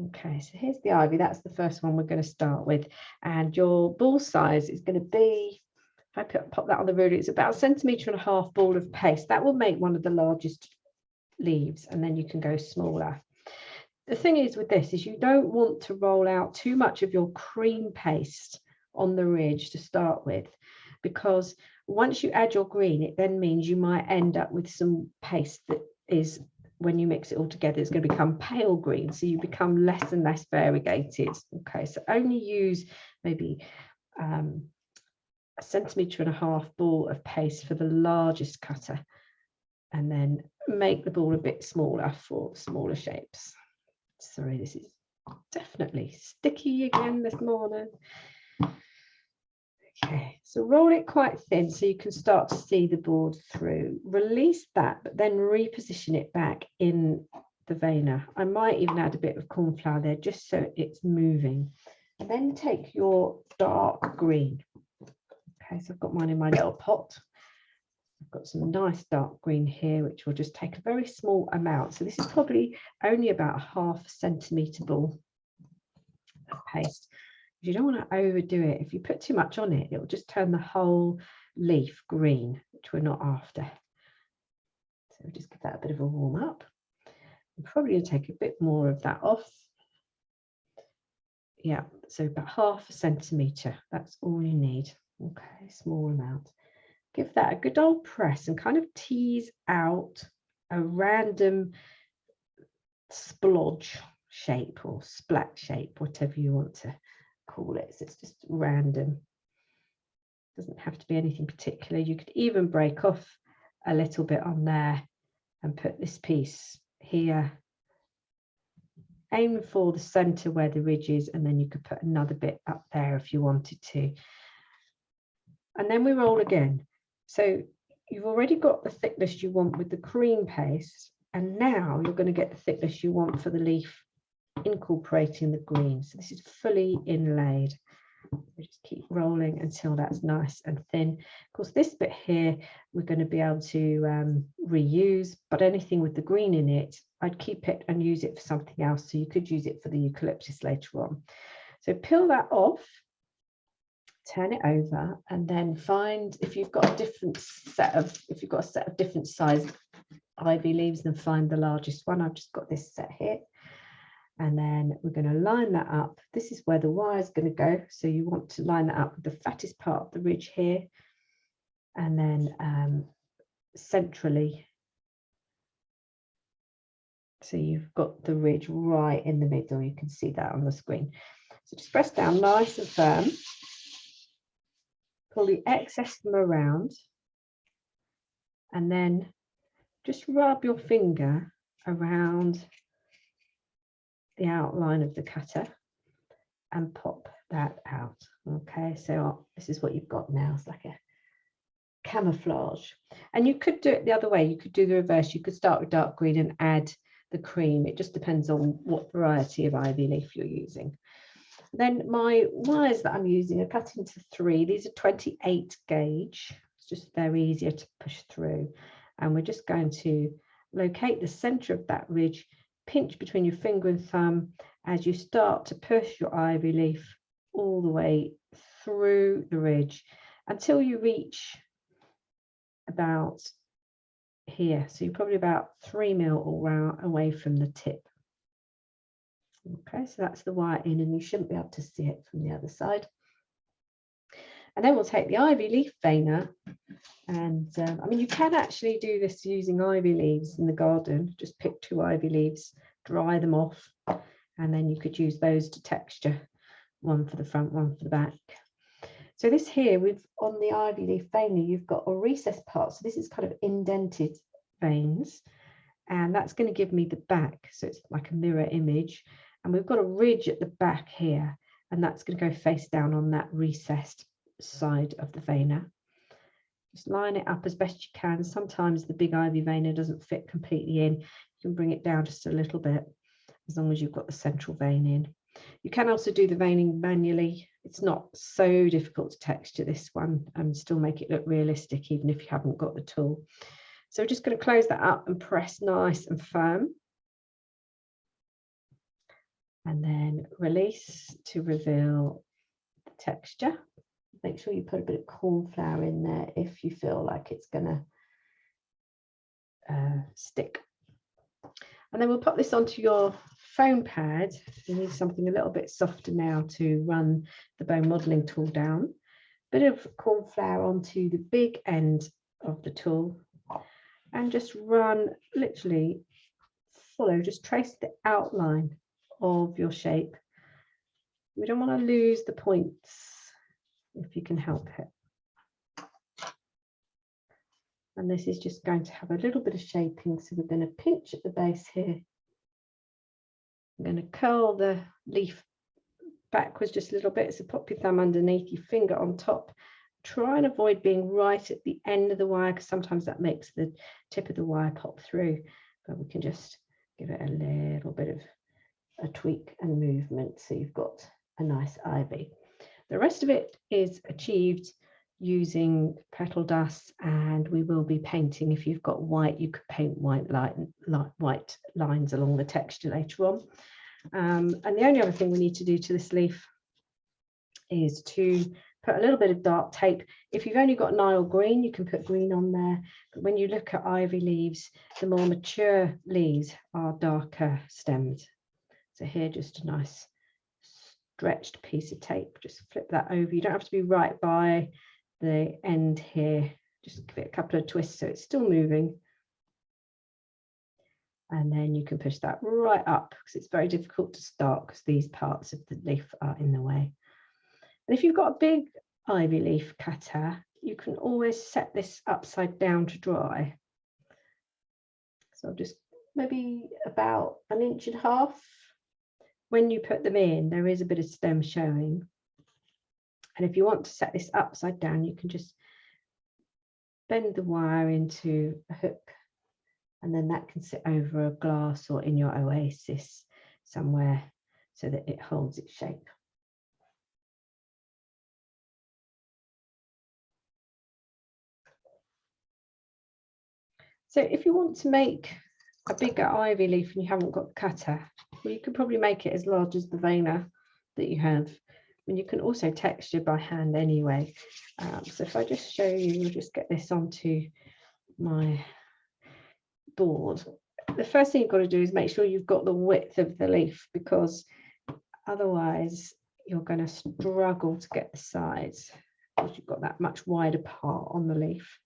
Okay, so here's the ivy. That's the first one we're going to start with. And your ball size is going to be, if I pop that on the ruler, it's about 1.5 centimetres ball of paste. That will make one of the largest leaves, and then you can go smaller. The thing is with this is you don't want to roll out too much of your cream paste on the ridge to start with, because once you add your green, it then means you might end up with some paste that is, when you mix it all together, it's going to become pale green, so you become less and less variegated. Okay, so only use maybe 1.5 centimetre ball of paste for the largest cutter, and then make the ball a bit smaller for smaller shapes. Sorry, this is definitely sticky again this morning. Okay, so roll it quite thin so you can start to see the board through. Release that, but then reposition it back in the veiner. I might even add a bit of corn flour there just so it's moving. And then take your dark green. Okay, so I've got mine in my little pot. I've got some nice dark green here, which will just take a very small amount. So this is probably only about 1/2 centimetre ball of paste. You don't want to overdo it. If you put too much on it, it will just turn the whole leaf green, which we're not after. So we'll just give that a bit of a warm up. I'm probably going to take a bit more of that off. Yeah, so about 1/2 centimetre. That's all you need. Okay, small amount. Give that a good old press and kind of tease out a random splodge shape or splat shape, whatever you want to call it. So it's just random. Doesn't have to be anything particular. You could even break off a little bit on there and put this piece here. Aim for the center where the ridge is, and then you could put another bit up there if you wanted to. And then we roll again. So you've already got the thickness you want with the cream paste, and now you're going to get the thickness you want for the leaf incorporating the green. So this is fully inlaid. We just keep rolling until that's nice and thin. Of course, this bit here we're going to be able to reuse, but anything with the green in it, I'd keep it and use it for something else. So you could use it for the eucalyptus later on. So peel that off, turn it over, and then find, if you've got a set of different size ivy leaves, then find the largest one. I've just got this set here. And then we're going to line that up. This is where the wire is going to go. So you want to line that up with the fattest part of the ridge here. And then centrally. So you've got the ridge right in the middle. You can see that on the screen. So just press down nice and firm. Pull the excess from around. And then just rub your finger around the outline of the cutter and pop that out. Okay, so this is what you've got now. It's like a camouflage. And you could do it the other way. You could do the reverse. You could start with dark green and add the cream. It just depends on what variety of ivy leaf you're using. Then my wires that I'm using are cut into 3. These are 28 gauge. It's just very easier to push through. And we're just going to locate the center of that ridge, pinch between your finger and thumb as you start to push your ivy leaf all the way through the ridge until you reach about here. So you're probably about 3 mil away from the tip. Okay, so that's the wire in, and you shouldn't be able to see it from the other side. And then we'll take the ivy leaf veiner, and I mean, you can actually do this using ivy leaves in the garden. Just pick 2 ivy leaves, dry them off, and then you could use those to texture, one for the front, one for the back. So this here, on the ivy leaf veiner, you've got a recessed part. So this is kind of indented veins, and that's going to give me the back. So it's like a mirror image. And we've got a ridge at the back here, and that's going to go face down on that recessed side of the veiner. Just line it up as best you can. Sometimes the big ivy veiner doesn't fit completely in. You can bring it down just a little bit, as long as you've got the central vein in. You can also do the veining manually. It's not so difficult to texture this one and still make it look realistic, even if you haven't got the tool. So we're just going to close that up and press nice and firm. and then release to reveal the texture. Make sure you put a bit of corn flour in there if you feel like it's going to stick. And then we'll pop this onto your foam pad. You need something a little bit softer now to run the bone modeling tool down. Bit of corn flour onto the big end of the tool and just run, literally follow, just trace the outline of your shape. We don't want to lose the points if you can help it. And this is just going to have a little bit of shaping. So we're going to pinch at the base here. I'm going to curl the leaf backwards just a little bit. So pop your thumb underneath, your finger on top. Try and avoid being right at the end of the wire, because sometimes that makes the tip of the wire pop through. But we can just give it a little bit of a tweak and movement so you've got a nice ivy. The rest of it is achieved using petal dust, and we will be painting. If you've got white, you could paint white lines along the texture later on. And the only other thing we need to do to this leaf is to put a little bit of dark tape. If you've only got Nile green, you can put green on there. But when you look at ivy leaves, the more mature leaves are darker stems. So here, just a nice stretched piece of tape. Just flip that over. You don't have to be right by the end here. Just give it a couple of twists so it's still moving. And then you can push that right up, because it's very difficult to start because these parts of the leaf are in the way. And if you've got a big ivy leaf cutter, you can always set this upside down to dry. So just maybe about 1.5 inches. When you put them in, there is a bit of stem showing. And if you want to set this upside down, you can just bend the wire into a hook, and then that can sit over a glass or in your oasis somewhere so that it holds its shape. So if you want to make a bigger ivy leaf and you haven't got the cutter, well, you could probably make it as large as the veiler that you have. And you can also texture by hand anyway. So if I just show you, we'll just get this onto my board. The first thing you've got to do is make sure you've got the width of the leaf, because otherwise you're going to struggle to get the sides, because you've got that much wider part on the leaf.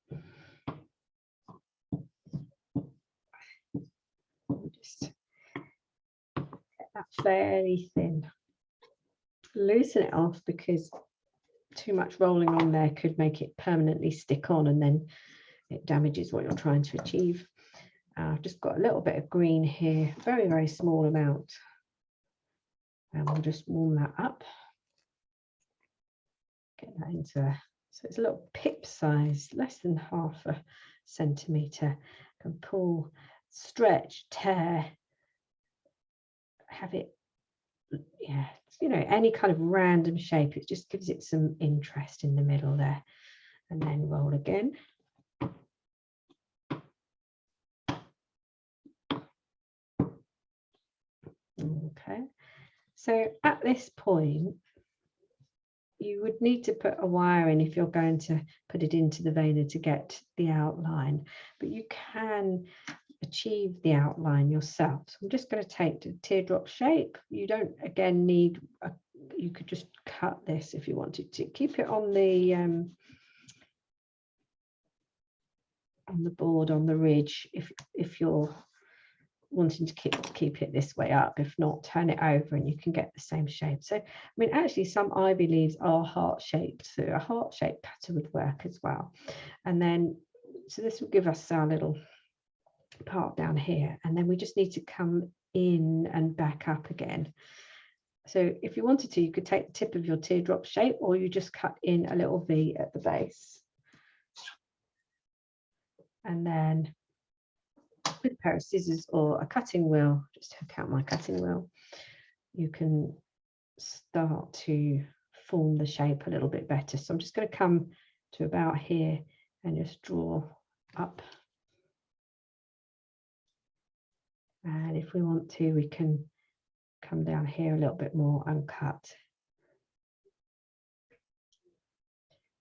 Just get that fairly thin. Loosen it off, because too much rolling on there could make it permanently stick on, and then it damages what you're trying to achieve. I've just got a little bit of green here, very, very small amount. And we'll just warm that up. Get that into, so it's a little pip size, less than 0.5 centimetre. Can pull, stretch, tear, have it, yeah, you know, any kind of random shape. It just gives it some interest in the middle there. And then roll again. Okay, so at this point, you would need to put a wire in if you're going to put it into the veiler to get the outline, but you can achieve the outline yourself. So I'm just going to take the teardrop shape. You don't, again, need you could just cut this if you wanted to. Keep it on the board, on the ridge, if you're wanting to keep it this way up. If not, turn it over and you can get the same shape. So I mean, actually some ivy leaves are heart shaped, so a heart shaped pattern would work as well. And then so this will give us our little part down here, and then we just need to come in and back up again. So if you wanted to, you could take the tip of your teardrop shape, or you just cut in a little V at the base, and then with a pair of scissors or a cutting wheel, just hook out my cutting wheel, you can start to form the shape a little bit better. So I'm just going to come to about here and just draw up. And if we want to, we can come down here a little bit more and cut.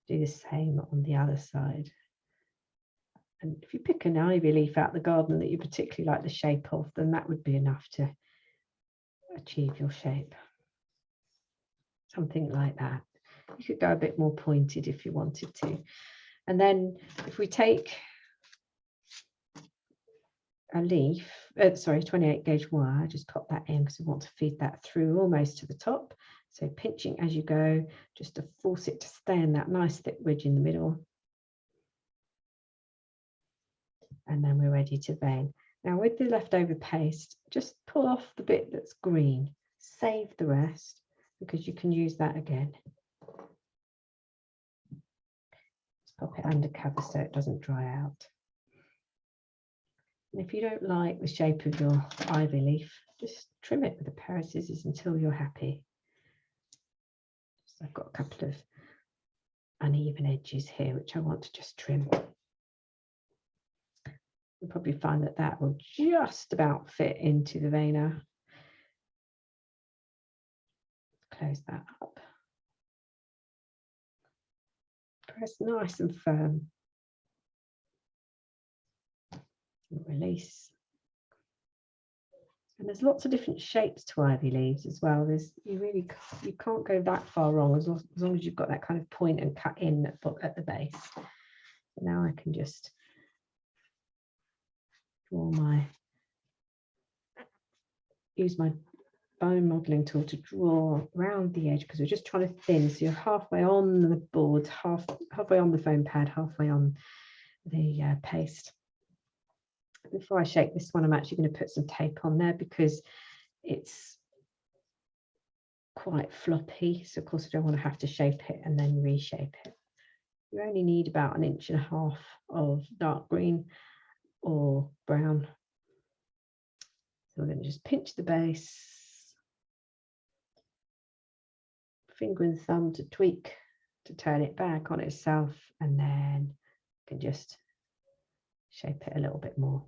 Do the same on the other side. And if you pick an ivy leaf out of the garden that you particularly like the shape of, then that would be enough to achieve your shape. Something like that. You could go a bit more pointed if you wanted to. And then if we take a leaf, 28 gauge wire, just pop that in because we want to feed that through almost to the top. So pinching as you go, just to force it to stay in that nice thick ridge in the middle. And then we're ready to vein. Now with the leftover paste, just pull off the bit that's green, save the rest because you can use that again. Just pop it under cover so it doesn't dry out. And if you don't like the shape of your ivy leaf, just trim it with a pair of scissors until you're happy. So I've got a couple of uneven edges here, which I want to just trim. You'll probably find that that will just about fit into the veiner. Close that up. Press nice and firm. And release. And there's lots of different shapes to ivy leaves as well. You can't go that far wrong as long as you've got that kind of point and cut in at the base. So now I can just use my bone modeling tool to draw around the edge because we're just trying to thin. So you're halfway on the board, halfway on the foam pad, halfway on the paste. Before I shake this one, I'm actually going to put some tape on there because it's quite floppy. So of course I don't want to have to shape it and then reshape it. You only need about 1.5 inches of dark green or brown. So we're going to just pinch the base, finger and thumb to tweak to turn it back on itself, and then you can just shape it a little bit more.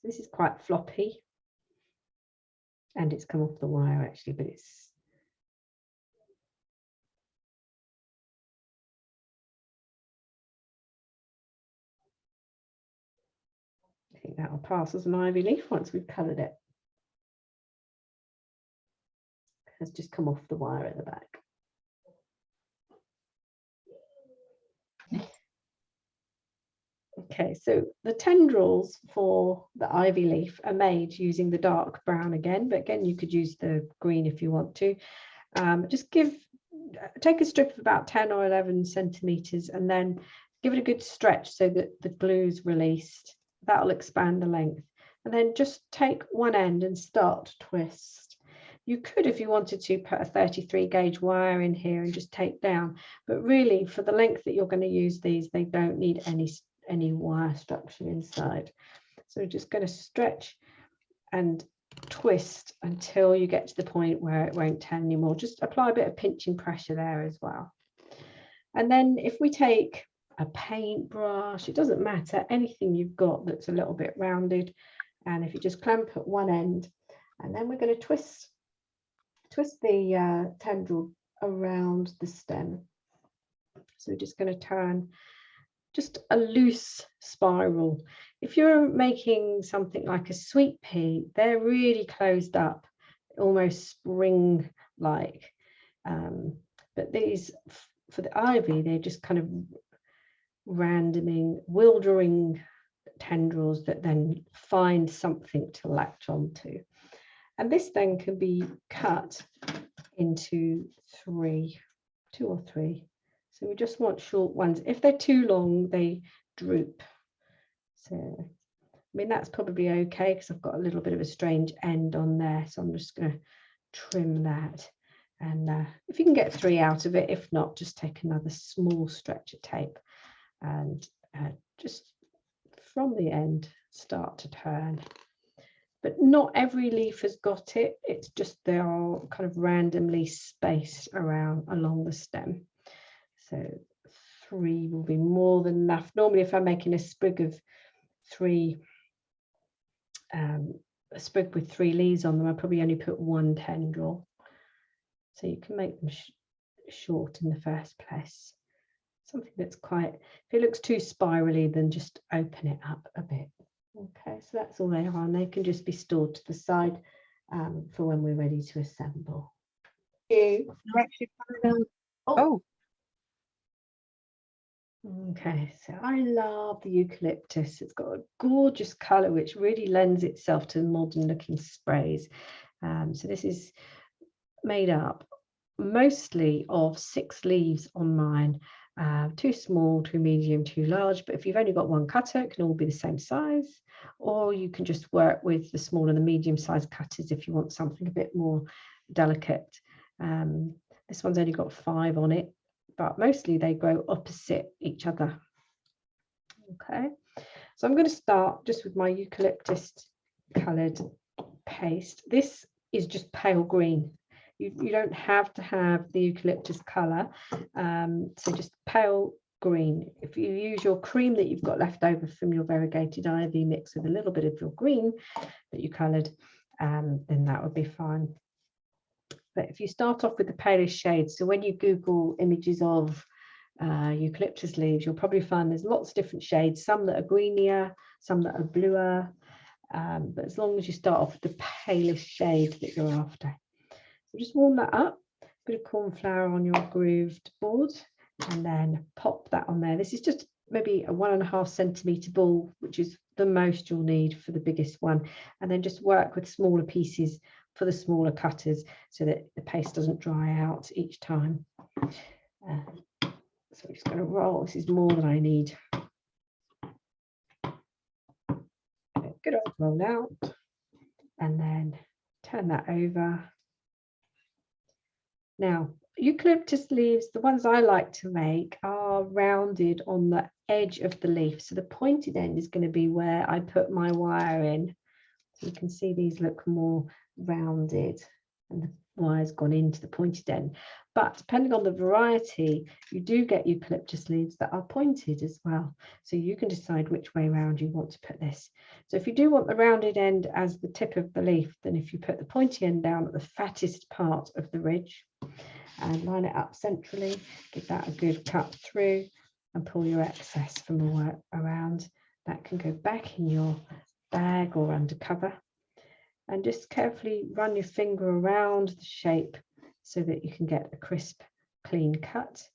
This is quite floppy and it's come off the wire actually, but I think that will pass as an ivy leaf once we've coloured it. It has just come off the wire at the back. Okay, so the tendrils for the ivy leaf are made using the dark brown again, but again you could use the green if you want to. Just take a strip of about 10 or 11 centimeters and then give it a good stretch so that the glue's released. That'll expand the length. And then just take one end and start to twist. You could, if you wanted to, put a 33 gauge wire in here and just take down, but really for the length that you're going to use these, they don't need any wire structure inside. So we're just going to stretch and twist until you get to the point where it won't turn anymore. Just apply a bit of pinching pressure there as well. And then if we take a paintbrush, it doesn't matter, anything you've got that's a little bit rounded, and if you just clamp at one end, and then we're going to twist the tendril around the stem. So we're just going to turn just a loose spiral. If you're making something like a sweet pea, they're really closed up, almost spring-like. But these, for the ivy, they're just kind of wildering tendrils that then find something to latch onto. And this then can be cut into two or three. So we just want short ones. If they're too long, they droop. So, I mean, that's probably okay because I've got a little bit of a strange end on there. So I'm just going to trim that. And if you can get 3 out of it, if not, just take another small stretch of tape and just from the end, start to turn. But not every leaf has got it. It's just they are kind of randomly spaced along the stem. So 3 will be more than enough. Normally, if I'm making a sprig of 3 a sprig with 3 leaves on them, I probably only put 1 tendril. So you can make them short in the first place. Something that's quite, if it looks too spirally, then just open it up a bit. Okay, so that's all they are, and they can just be stored to the side for when we're ready to assemble. Oh. Okay, so I love the eucalyptus. It's got a gorgeous colour which really lends itself to modern looking sprays. So this is made up mostly of 6 leaves on mine, 2 small, 2 medium, 2 large, but if you've only got 1 cutter, it can all be the same size, or you can just work with the small and the medium sized cutters if you want something a bit more delicate. This one's only got 5 on it, but mostly they grow opposite each other. Okay, so I'm going to start just with my eucalyptus coloured paste. This is just pale green. You don't have to have the eucalyptus colour, so just pale green. If you use your cream that you've got left over from your variegated ivy, mix with a little bit of your green that you coloured, then that would be fine. But if you start off with the palest shades, so when you Google images of eucalyptus leaves, you'll probably find there's lots of different shades, some that are greenier, some that are bluer, but as long as you start off with the palest shade that you're after. So just warm that up, a bit of corn flour on your grooved board, and then pop that on there. This is just maybe a 1.5 centimetre ball, which is the most you'll need for the biggest one, and then just work with smaller pieces for the smaller cutters so that the paste doesn't dry out each time. So I'm just going to roll. This is more than I need. Good old roll out, and then turn that over. Now, eucalyptus leaves, the ones I like to make, are rounded on the edge of the leaf. So the pointed end is going to be where I put my wire in. So you can see these look more rounded and the wire's gone into the pointed end. But depending on the variety, you do get eucalyptus leaves that are pointed as well. So you can decide which way around you want to put this. So if you do want the rounded end as the tip of the leaf, then if you put the pointy end down at the fattest part of the ridge and line it up centrally, give that a good cut through and pull your excess from the work around. That can go back in your bag or under cover. And just carefully run your finger around the shape so that you can get a crisp, clean cut.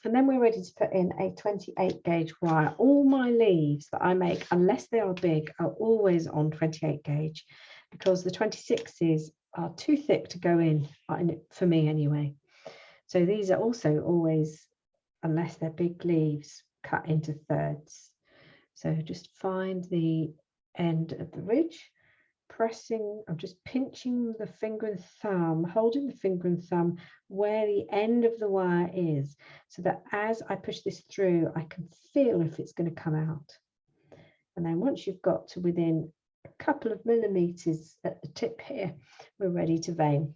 And then we're ready to put in a 28 gauge wire. All my leaves that I make, unless they are big, are always on 28 gauge because the 26s are too thick to go in, for me anyway. So these are also always, unless they're big leaves, cut into thirds. So just find the end of the ridge, pressing, I'm just pinching the finger and thumb, holding the finger and thumb where the end of the wire is, so that as I push this through, I can feel if it's going to come out. And then once you've got to within a couple of millimeters at the tip here, we're ready to vein.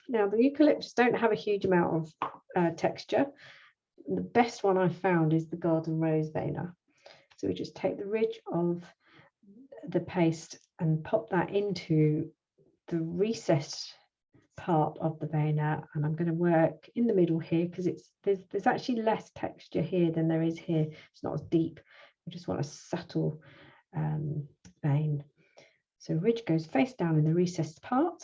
Now the eucalyptus don't have a huge amount of texture. The best one I found is the garden rose veiner. So we just take the ridge of the paste and pop that into the recessed part of the veiner, and I'm going to work in the middle here because there's actually less texture here than there is here. It's not as deep. I just want a subtle vein. So ridge goes face down in the recessed part.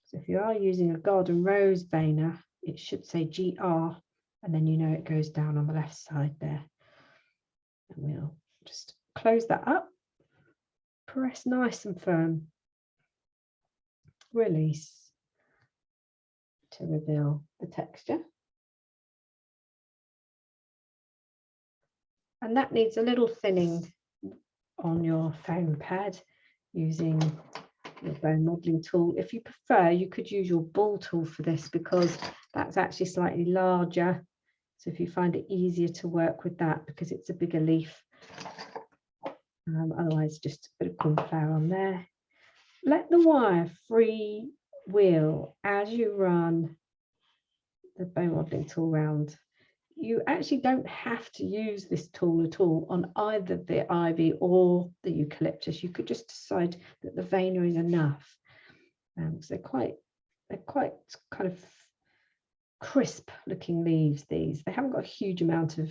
So if you are using a garden rose veiner, it should say GR, and then you know it goes down on the left side there. And we'll just close that up, press nice and firm, release to reveal the texture. And that needs a little thinning on your foam pad using your bone modeling tool. If you prefer, you could use your ball tool for this because that's actually slightly larger. So if you find it easier to work with that because it's a bigger leaf, otherwise just a bit of corn flour on there. Let the wire free wheel as you run the bone modeling tool round you actually don't have to use this tool at all on either the ivy or the eucalyptus. You could just decide that the vena is enough. So they're quite kind of crisp looking leaves, these. They haven't got a huge amount of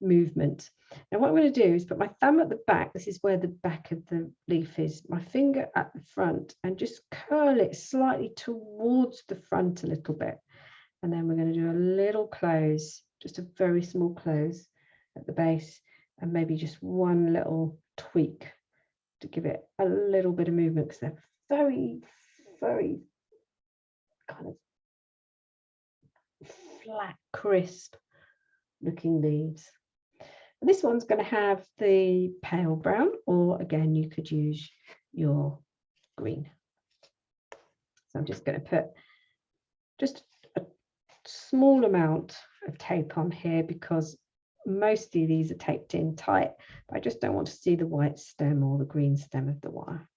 movement. Now what I'm going to do is put my thumb at the back. This is where the back of the leaf is. My finger at the front and just curl it slightly towards the front a little bit. And then we're going to do a little close, just a very small close at the base, and maybe just one little tweak to give it a little bit of movement, because they're very, very kind of flat, crisp looking leaves. And this one's going to have the pale brown, or again, you could use your green. So I'm just going to put just a small amount of tape on here, because mostly these are taped in tight, but I just don't want to see the white stem or the green stem of the wire.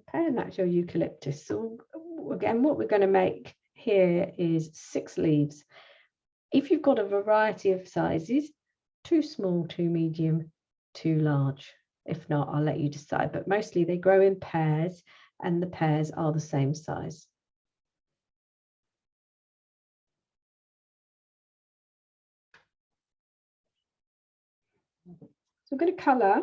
Okay, and that's your eucalyptus. So again, what we're going to make here is 6 leaves. If you've got a variety of sizes, too small, too medium, too large. If not, I'll let you decide, but mostly they grow in pairs and the pairs are the same size. So I'm going to colour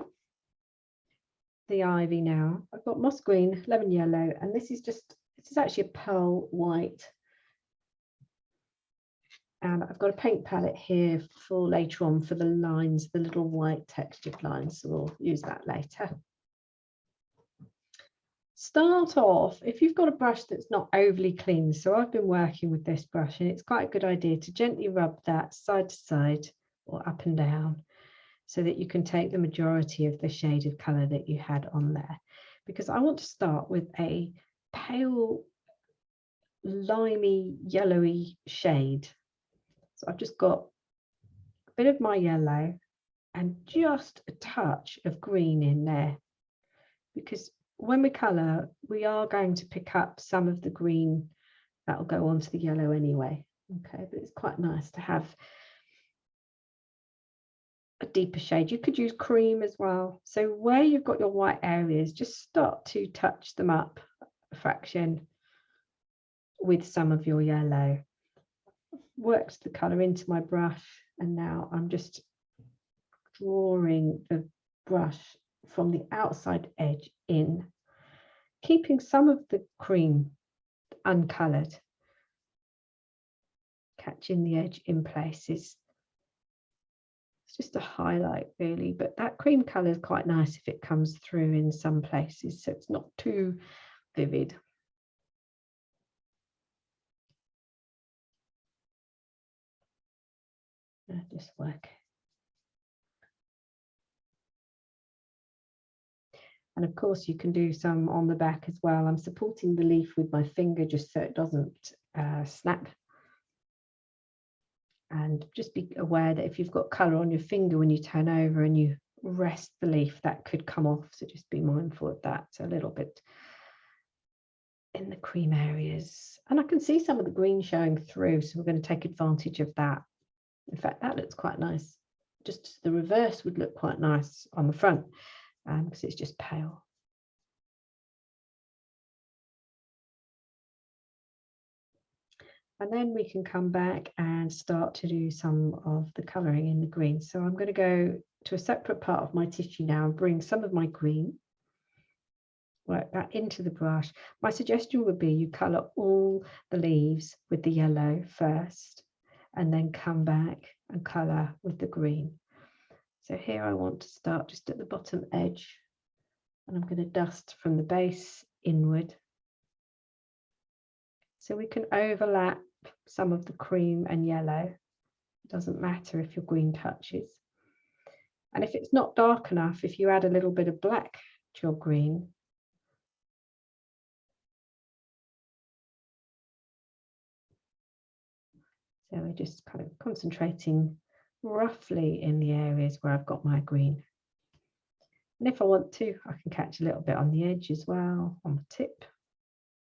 the ivy now. I've got moss green, lemon yellow, and this is actually a pearl white. And I've got a paint palette here for later on for the lines, the little white textured lines, so we'll use that later. Start off, if you've got a brush that's not overly clean, so I've been working with this brush, and it's quite a good idea to gently rub that side to side or up and down, so that you can take the majority of the shade of colour that you had on there. Because I want to start with a pale, limey, yellowy shade. So I've just got a bit of my yellow and just a touch of green in there, because when we colour, we are going to pick up some of the green that will go onto the yellow anyway. Okay, but it's quite nice to have a deeper shade. You could use cream as well. So where you've got your white areas, just start to touch them up a fraction with some of your yellow. Worked the colour into my brush, and now I'm just drawing the brush from the outside edge in, keeping some of the cream uncoloured, catching the edge in places. It's just a highlight really, but that cream colour is quite nice if it comes through in some places, so it's not too vivid. Just work. And of course you can do some on the back as well. I'm supporting the leaf with my finger just so it doesn't snap. And just be aware that if you've got colour on your finger when you turn over and you rest the leaf, that could come off, so just be mindful of that. So a little bit in the cream areas, and I can see some of the green showing through, so we're going to take advantage of that. In fact, that looks quite nice. Just the reverse would look quite nice on the front, because it's just pale. And then we can come back and start to do some of the colouring in the green. So I'm going to go to a separate part of my tissue now and bring some of my green, work that into the brush. My suggestion would be you colour all the leaves with the yellow first, and then come back and colour with the green. So here I want to start just at the bottom edge, and I'm going to dust from the base inward. So we can overlap some of the cream and yellow. It doesn't matter if your green touches. And if it's not dark enough, if you add a little bit of black to your green, so we're just kind of concentrating roughly in the areas where I've got my green. And if I want to, I can catch a little bit on the edge as well, on the tip,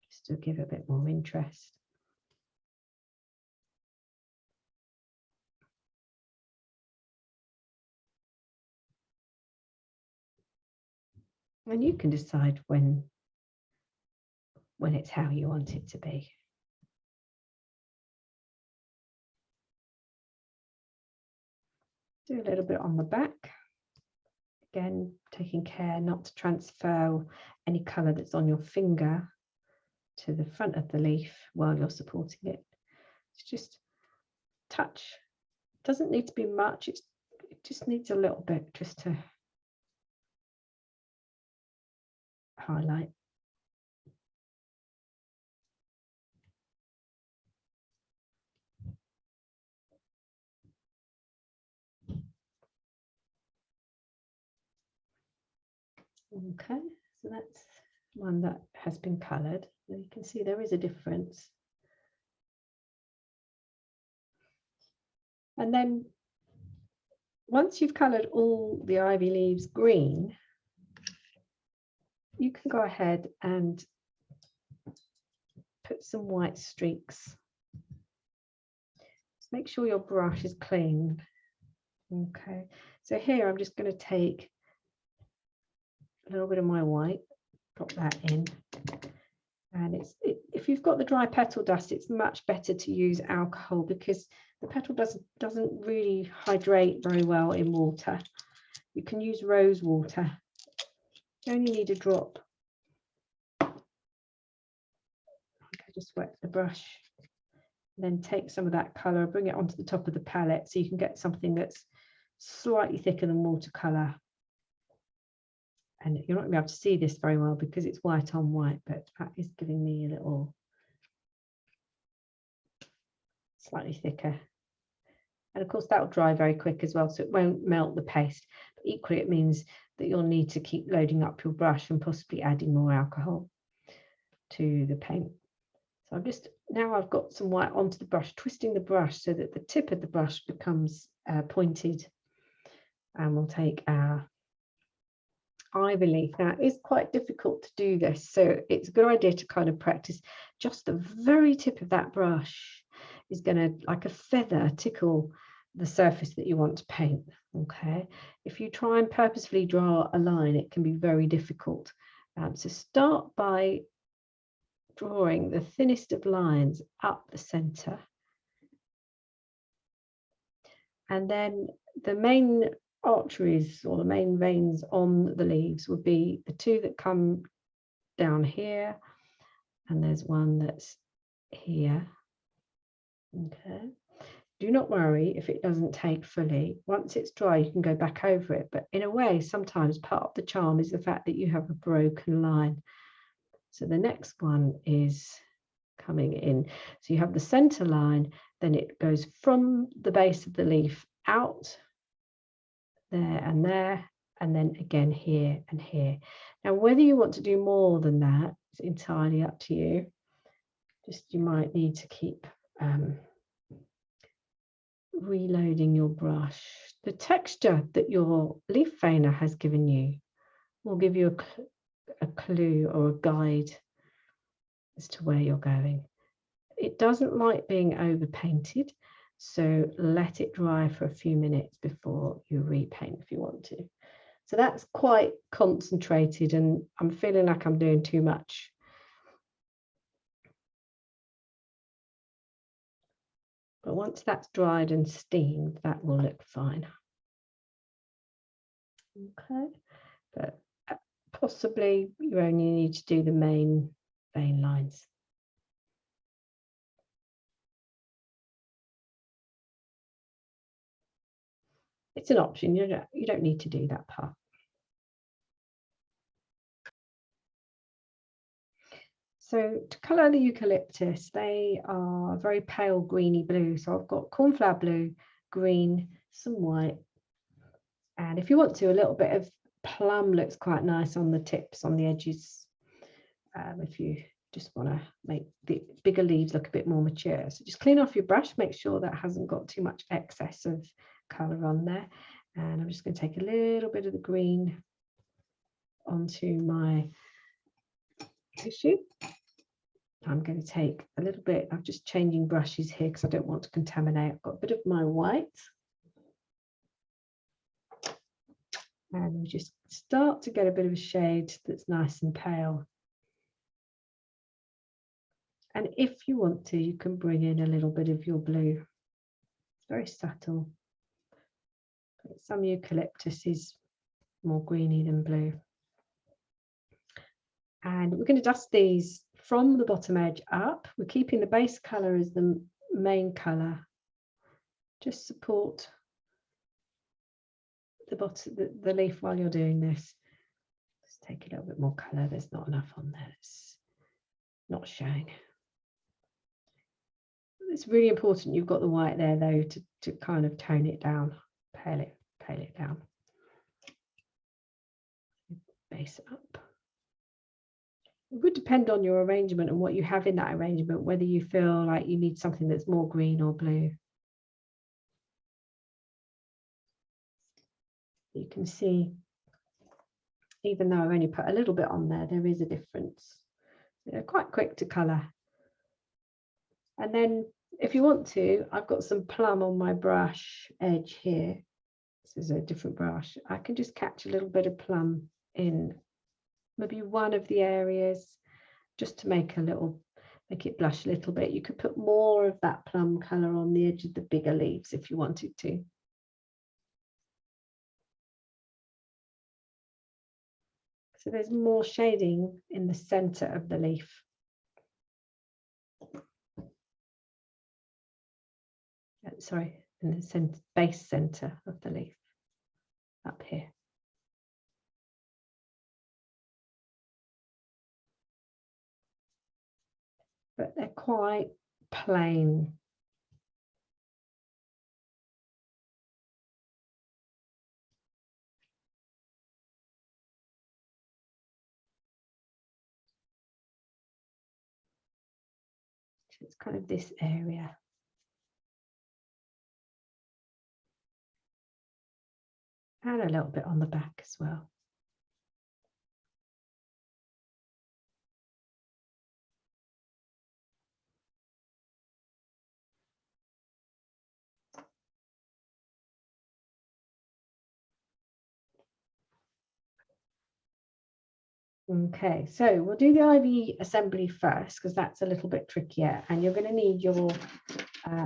just to give a bit more interest. And you can decide when it's how you want it to be. Do a little bit on the back. Again, taking care not to transfer any colour that's on your finger to the front of the leaf while you're supporting it. It's just touch. It doesn't need to be much. It just needs a little bit just to highlight. Okay, so that's one that has been coloured. You can see there is a difference. And then once you've coloured all the ivy leaves green, you can go ahead and put some white streaks. Just make sure your brush is clean. Okay, so here I'm just going to take a little bit of my white, drop that in. And if you've got the dry petal dust, it's much better to use alcohol because the petal doesn't really hydrate very well in water. You can use rose water. You only need a drop. Okay, just wet the brush, then take some of that colour, bring it onto the top of the palette so you can get something that's slightly thicker than watercolour. And you're not going to be able to see this very well because it's white on white, but that is giving me a little slightly thicker. And of course that will dry very quick as well, so it won't melt the paste. But equally it means that you'll need to keep loading up your brush and possibly adding more alcohol to the paint. So now I've got some white onto the brush, twisting the brush so that the tip of the brush becomes pointed. And we'll take our ivy leaf. Now it is quite difficult to do this, so it's a good idea to kind of practice. Just the very tip of that brush is going to, like a feather, tickle the surface that you want to paint. Okay, if you try and purposefully draw a line, it can be very difficult. So start by drawing the thinnest of lines up the center, and then the main arteries or the main veins on the leaves would be the two that come down here, and there's one that's here. Okay, do not worry if it doesn't take fully. Once it's dry you can go back over it, but in a way sometimes part of the charm is the fact that you have a broken line. So the next one is coming in, so you have the center line, then it goes from the base of the leaf out there, and then again here and here. Now whether you want to do more than that is entirely up to you. Just you might need to keep reloading your brush. The texture that your leaf veiner has given you will give you a clue or a guide as to where you're going. It doesn't like being over painted, so let it dry for a few minutes before you repaint if you want to. So that's quite concentrated and I'm feeling like I'm doing too much. But once that's dried and steamed, that will look fine. Okay, but possibly you only need to do the main vein lines. It's an option, you don't need to do that part. So to colour the eucalyptus, they are very pale greeny blue. So I've got cornflower blue, green, some white. And if you want to, a little bit of plum looks quite nice on the tips, on the edges. If you just want to make the bigger leaves look a bit more mature. So just clean off your brush, make sure that hasn't got too much excess of colour on there. And I'm just going to take a little bit of the green onto my tissue. I'm going to take a little bit, I'm just changing brushes here because I don't want to contaminate. I've got a bit of my white. And we just start to get a bit of a shade that's nice and pale. And if you want to, you can bring in a little bit of your blue. It's very subtle. Some eucalyptus is more greeny than blue. And we're going to dust these from the bottom edge up. We're keeping the base colour as the main colour. Just support the bottom, the leaf while you're doing this. Let's take a little bit more colour. There's not enough on there. It's not showing. It's really important you've got the white there though to kind of tone it down, pale it down. Base it up. It would depend on your arrangement and what you have in that arrangement, whether you feel like you need something that's more green or blue. You can see, even though I've only put a little bit on there, there is a difference. They're quite quick to colour. And then if you want to, I've got some plum on my brush edge here. This is a different brush. I can just catch a little bit of plum in maybe one of the areas just to make it blush a little bit. You could put more of that plum colour on the edge of the bigger leaves if you wanted to. So there's more shading in the centre of the leaf. Sorry, in the center, base centre of the leaf, up here. But they're quite plain. So it's kind of this area. And a little bit on the back as well. Okay, so we'll do the ivy assembly first because that's a little bit trickier, and you're going to need your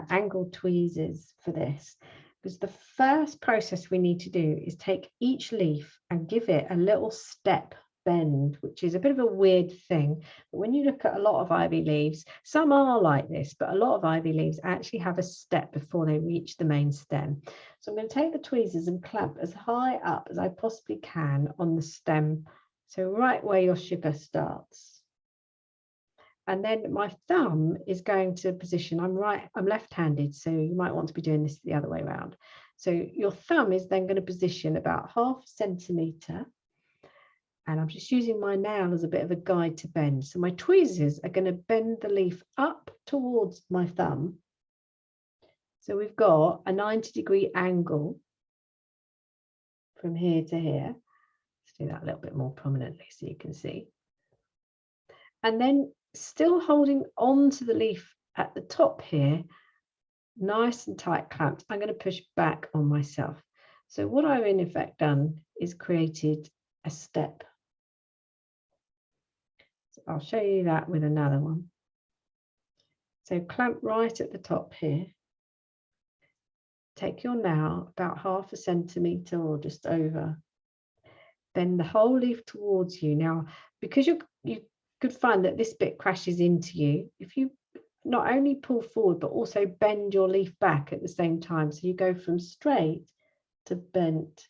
angled tweezers for this, because the first process we need to do is take each leaf and give it a little step bend, which is a bit of a weird thing. But when you look at a lot of ivy leaves, some are like this, but a lot of ivy leaves actually have a step before they reach the main stem. So I'm going to take the tweezers and clamp as high up as I possibly can on the stem. So right where your sugar starts. And then my thumb is going to position, I'm left-handed, so you might want to be doing this the other way around. So your thumb is then going to position about 1/2 centimetre. And I'm just using my nail as a bit of a guide to bend. So my tweezers are going to bend the leaf up towards my thumb. So we've got a 90-degree angle from here to here. Let's do that a little bit more prominently so you can see. And then still holding on to the leaf at the top here, nice and tight clamped, I'm going to push back on myself. So what I've in effect done is created a step. So I'll show you that with another one. So clamp right at the top here. Take your nail about 1/2 centimetre or just over. Bend the whole leaf towards you. Now, because you could find that this bit crashes into you, if you not only pull forward but also bend your leaf back at the same time, so you go from straight to bent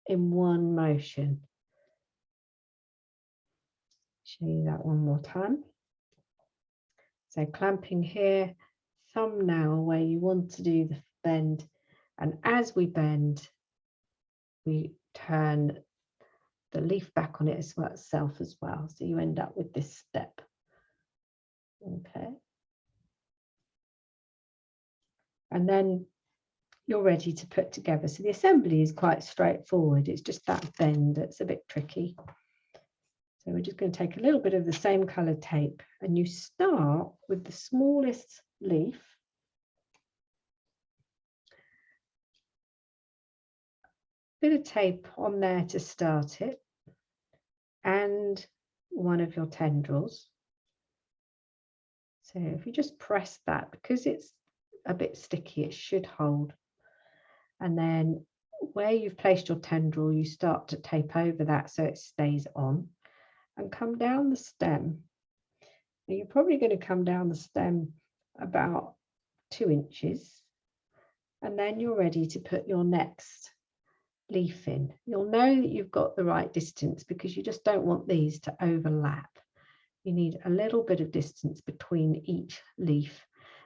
in one motion. Show you that one more time. So clamping here, thumbnail where you want to do the bend, and as we bend, we turn the leaf back on it itself as well, so you end up with this step. Okay, and then you're ready to put together. So the assembly is quite straightforward, it's just that bend that's a bit tricky. So we're just going to take a little bit of the same coloured tape, and you start with the smallest leaf. Bit of tape on there to start it, and one of your tendrils. So if you just press that, because it's a bit sticky, it should hold. And then where you've placed your tendril, you start to tape over that so it stays on, and come down the stem. Now you're probably going to come down the stem about 2 inches, and then you're ready to put your next leaf in. You'll know that you've got the right distance because you just don't want these to overlap. You need a little bit of distance between each leaf,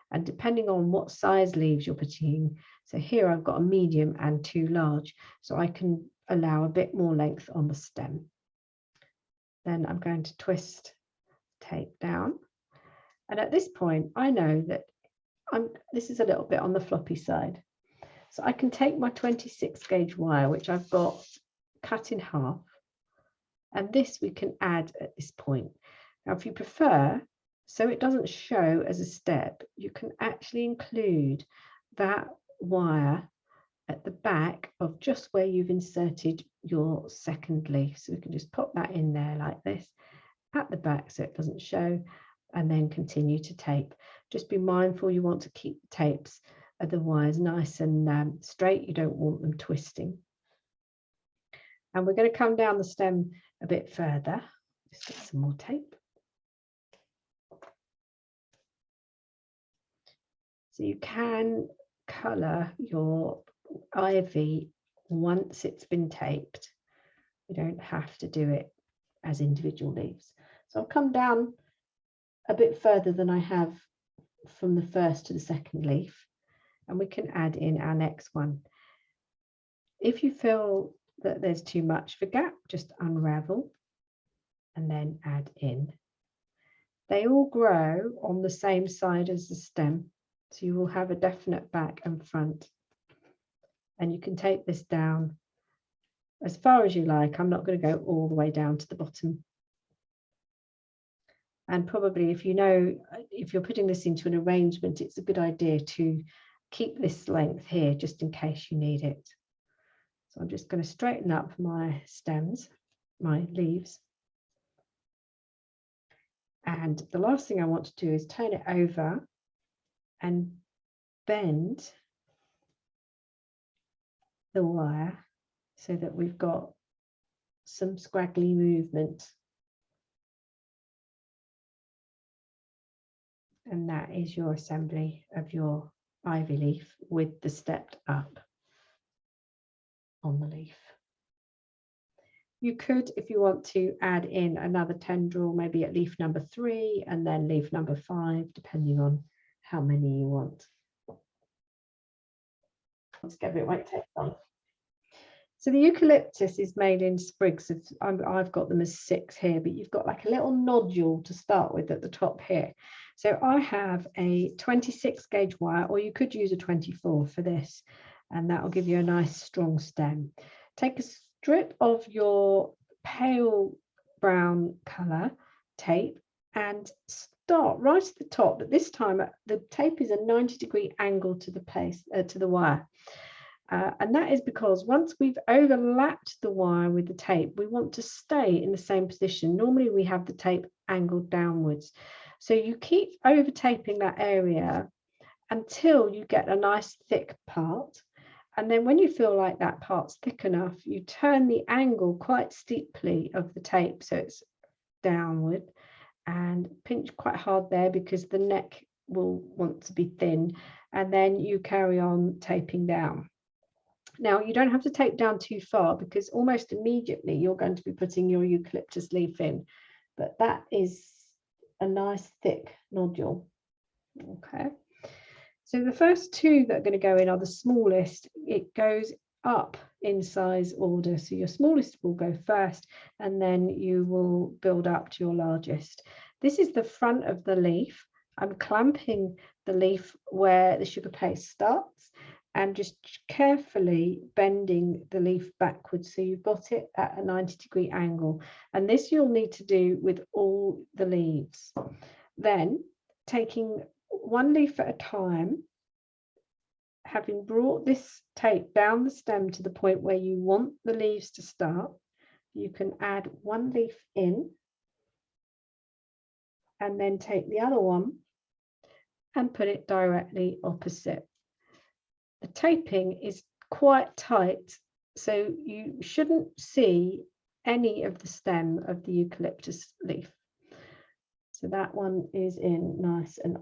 and depending on what size leaves you're putting in, so here I've got a medium and 2 large, so I can allow a bit more length on the stem. Then I'm going to twist tape down, and at this point I know that this is a little bit on the floppy side, so I can take my 26 gauge wire, which I've got cut in half, and this we can add at this point. Now if you prefer, so it doesn't show as a step, you can actually include that wire at the back of just where you've inserted your second leaf. So we can just pop that in there like this at the back so it doesn't show, and then continue to tape. Just be mindful you want to keep the tapes of the wires nice and straight. You don't want them twisting. And we're going to come down the stem a bit further. Just get some more tape. So you can colour your ivy once it's been taped. You don't have to do it as individual leaves. So I'll come down a bit further than I have from the first to the second leaf, and we can add in our next one. If you feel that there's too much of a gap, just unravel and then add in. They all grow on the same side as the stem, so you will have a definite back and front. And you can tape this down as far as you like. I'm not going to go all the way down to the bottom. And probably if you know, if you're putting this into an arrangement, it's a good idea to keep this length here just in case you need it. So I'm just going to straighten up my stems, my leaves. And the last thing I want to do is turn it over and bend the wire so that we've got some scraggly movement. And that is your assembly of your ivy leaf with the stepped up on the leaf. You could, if you want to, add in another tendril, maybe at leaf number 3 and then leaf number 5, depending on how many you want. Let's get a bit of white tape on. So the eucalyptus is made in sprigs of, I've got them as 6 here, but you've got like a little nodule to start with at the top here. So I have a 26 gauge wire, or you could use a 24 for this, and that will give you a nice strong stem. Take a strip of your pale brown colour tape and start right at the top, but this time the tape is a 90-degree angle to the place, to the wire. And that is because once we've overlapped the wire with the tape, we want to stay in the same position. Normally we have the tape angled downwards. So you keep over taping that area until you get a nice thick part. And then when you feel like that part's thick enough, you turn the angle quite steeply of the tape so it's downward, and pinch quite hard there because the neck will want to be thin, and then you carry on taping down. Now you don't have to tape down too far because almost immediately you're going to be putting your eucalyptus leaf in, but that is a nice thick nodule. Okay, so the first 2 that are going to go in are the smallest. It goes up in size order, so your smallest will go first and then you will build up to your largest. This is the front of the leaf. I'm clamping the leaf where the sugar paste starts, and just carefully bending the leaf backwards so you've got it at a 90-degree angle. And this you'll need to do with all the leaves. Then taking one leaf at a time, having brought this tape down the stem to the point where you want the leaves to start, you can add one leaf in and then take the other one and put it directly opposite. The taping is quite tight, so you shouldn't see any of the stem of the eucalyptus leaf. So that one is in nice and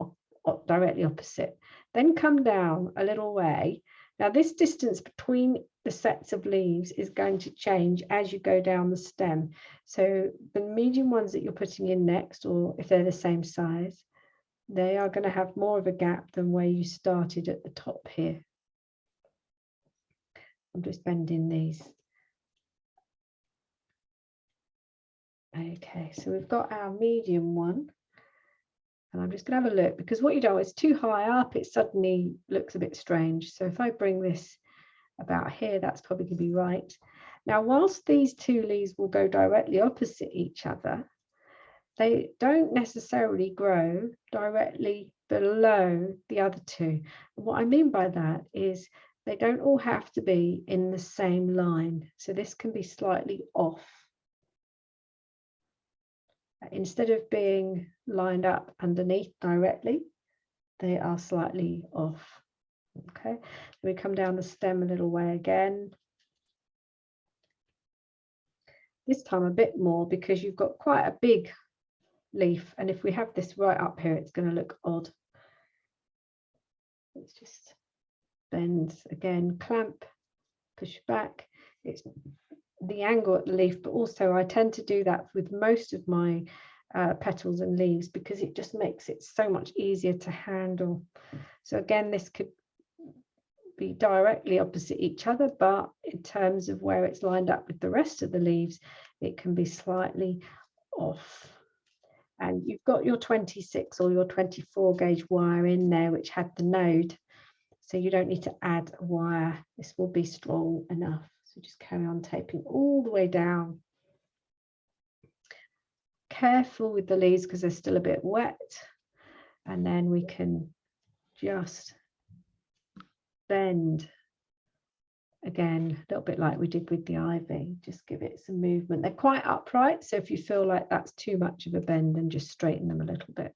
directly opposite. Then come down a little way. Now this distance between the sets of leaves is going to change as you go down the stem. So the medium ones that you're putting in next, or if they're the same size, they are going to have more of a gap than where you started at the top here. I'm just bending these. Okay, so we've got our medium one. And I'm just going to have a look, because what you don't, it's too high up, it suddenly looks a bit strange. So if I bring this about here, that's probably going to be right. Now, whilst these two leaves will go directly opposite each other, they don't necessarily grow directly below the other two. And what I mean by that is they don't all have to be in the same line. So this can be slightly off. Instead of being lined up underneath directly, they are slightly off. Okay, we come down the stem a little way again. This time a bit more, because you've got quite a big leaf, and if we have this right up here, it's going to look odd. Let's just bend again, clamp, push back. It's the angle at the leaf, but also I tend to do that with most of my petals and leaves, because it just makes it so much easier to handle. So again, this could be directly opposite each other, but in terms of where it's lined up with the rest of the leaves, it can be slightly off. And you've got your 26 or your 24 gauge wire in there, which had the node, so you don't need to add a wire. This will be strong enough. So just carry on taping all the way down. Careful with the leaves because they're still a bit wet. And then we can just bend again, a little bit like we did with the ivy. Just give it some movement. They're quite upright, so if you feel like that's too much of a bend, then just straighten them a little bit.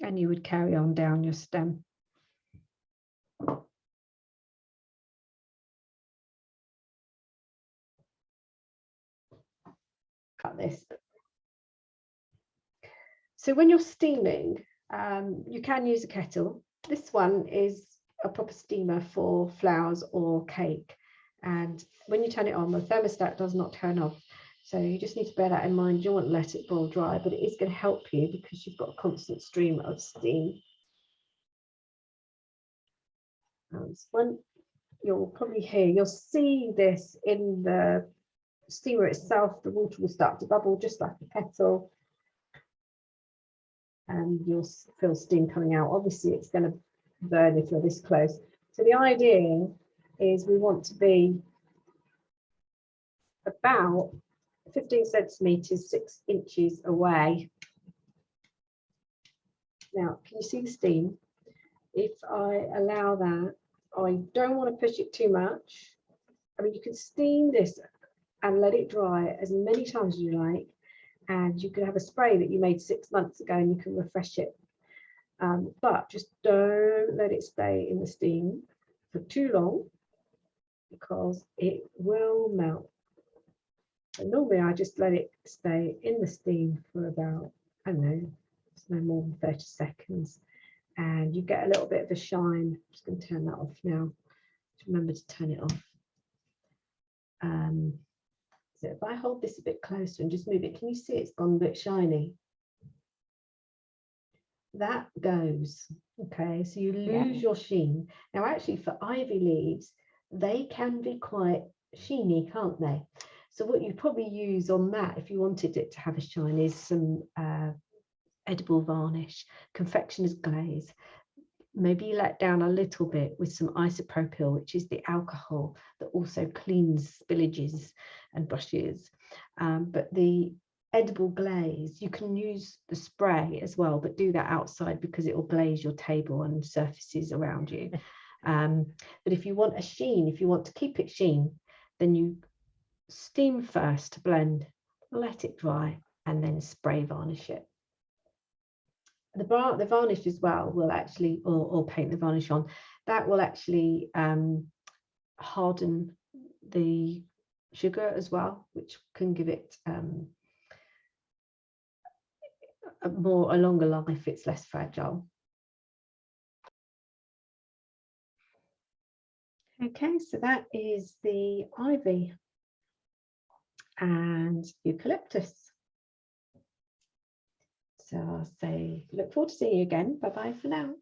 And you would carry on down your stem. Cut this. So when you're steaming, you can use a kettle. This one is a proper steamer for flowers or cake. And when you turn it on, the thermostat does not turn off. So you just need to bear that in mind. You don't want to let it boil dry, but it is going to help you because you've got a constant stream of steam. This one, you'll probably hear, you'll see this in the steamer itself. The water will start to bubble just like a kettle, and you'll feel steam coming out. Obviously it's going to burn if you're this close. So the idea is we want to be about 15 centimeters, 6 inches away. Now, can you see the steam? If I allow that, I don't want to push it too much. I mean, you can steam this and let it dry as many times as you like, and you can have a spray that you made 6 months ago and you can refresh it. But just don't let it stay in the steam for too long, because it will melt. And normally I just let it stay in the steam for about, I don't know, it's no more than 30 seconds. And you get a little bit of a shine. I'm just going to turn that off now. Just remember to turn it off. So if I hold this a bit closer and just move it, can you see it's gone a bit shiny? That goes. Okay, so you lose your sheen. Now actually for ivy leaves, they can be quite sheeny, can't they? So what you probably use on that, if you wanted it to have a shine, is some edible varnish, confectioner's glaze. Maybe you let down a little bit with some isopropyl, which is the alcohol that also cleans spillages and brushes. But the edible glaze, you can use the spray as well, but do that outside because it will glaze your table and surfaces around you. But if you want a sheen, if you want to keep it sheen, then you steam first to blend, let it dry, and then spray varnish it. The varnish as well will actually, or paint the varnish on, that will actually harden the sugar as well, which can give it a longer life. It's less fragile. Okay, so that is the ivy and eucalyptus. So I'll say, look forward to seeing you again. Bye bye for now.